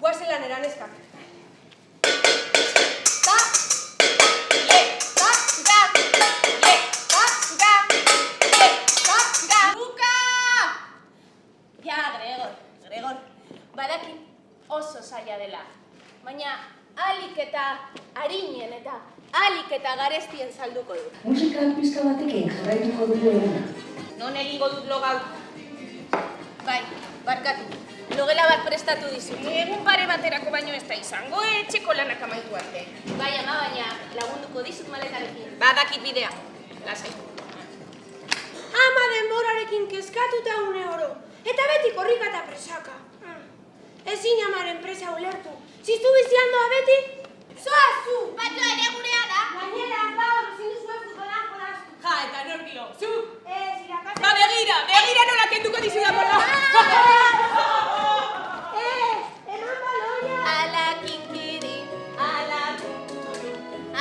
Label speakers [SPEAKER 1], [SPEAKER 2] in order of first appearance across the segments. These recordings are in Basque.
[SPEAKER 1] guazen lanera neskak.
[SPEAKER 2] Gregor, badakin oso zaila dela, baina alik eta harinen eta alik eta garestien salduko du.
[SPEAKER 3] Musikal pizka batekin jarraituko dugu eguna.
[SPEAKER 2] Non egingo dut lo gaur? Bai, barkatu, logela bat prestatu dizut. Egun pare baterako baino ez da izango, etxeko lanak amaitu arte. Bai, ama, baina lagunduko dizut maletarekin. Badakit bidea, lasai.
[SPEAKER 1] Ama denborarekin kezkatuta une oro. Eta beti korrika eta presaka. Ezin amaren presa ulertu. Ziztu bizian doa beti? Zoazu!
[SPEAKER 2] Batlo ere gurea da.
[SPEAKER 1] Gainera, gaur, ezin duzue futbolan jolastu.
[SPEAKER 2] Ja, eta norkio, zu!
[SPEAKER 1] Ez, irakasle...
[SPEAKER 2] Ba, begira nola kenduko dizuda mola!
[SPEAKER 1] Eman baloia!
[SPEAKER 2] Ala kinkiri, ala kunkuru,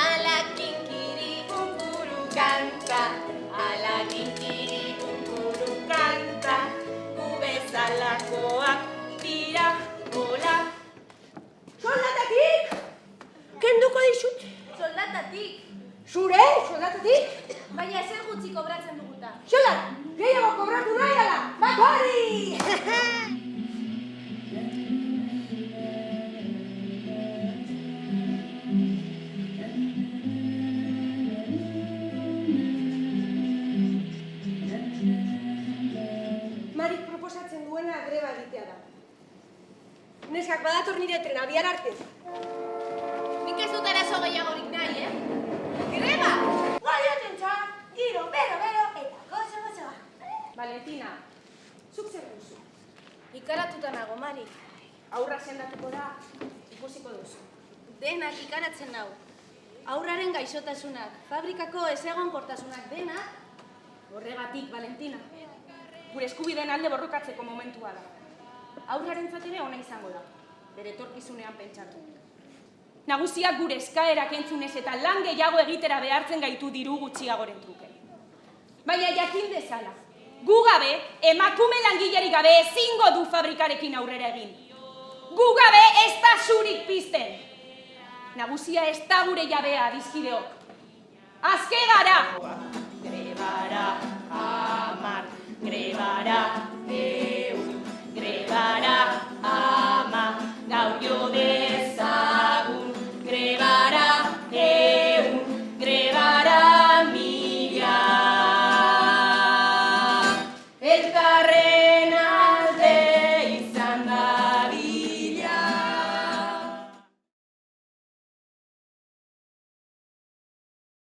[SPEAKER 2] ala kinkiri, kunkuru kanta. Ala kinkiri, kunkuru kanta. Bezalakoak dira gola.
[SPEAKER 1] Soldatatik! Kenduko dizut?
[SPEAKER 2] Soldatatik?
[SPEAKER 1] Zure? Soldatatik?
[SPEAKER 2] Baina ezer gutxi kobratzen duguta.
[SPEAKER 1] Soldat! Gehiago kobratu nahi ala! Bat hori! Marik proposatzen duena greba egitea da. Neskak badator nire trena bihar arte.
[SPEAKER 2] Nik ez dut arazo gehiagorik nahi, Greba!
[SPEAKER 1] Gaioten txar, giro, bero, eta gozo.
[SPEAKER 2] Valentina, zuk zer duzu?
[SPEAKER 1] Ikaratuta nago, Mari.
[SPEAKER 2] Aurra sendatuko da, ikusiko duzu.
[SPEAKER 1] Denak ikaratzen nau. Aurraren gaixotasunak, fabrikako ezegonkortasunak denak.
[SPEAKER 2] Horregatik, Valentina. Gure eskubideen alde borrokatzeko momentua da. Aurrarentzat ere ona izango da, bere etorkizunean pentsatu. Nagusiak gure eskaerak entzunez eta lan gehiago egitera behartzen gaitu diru gutxiagoren truke. Baina jakin dezala, gu gabe, emakume langilerik gabe ezingo du fabrikarekin aurrera egin. Gu gabe ez da zurik pizten. Nagusia ez da gure jabea, dizkideok. Azke gara! Grebara, amar, grebara, grebara, ama, gaur jo dezagun, grebara, grebara, mila. Elkarre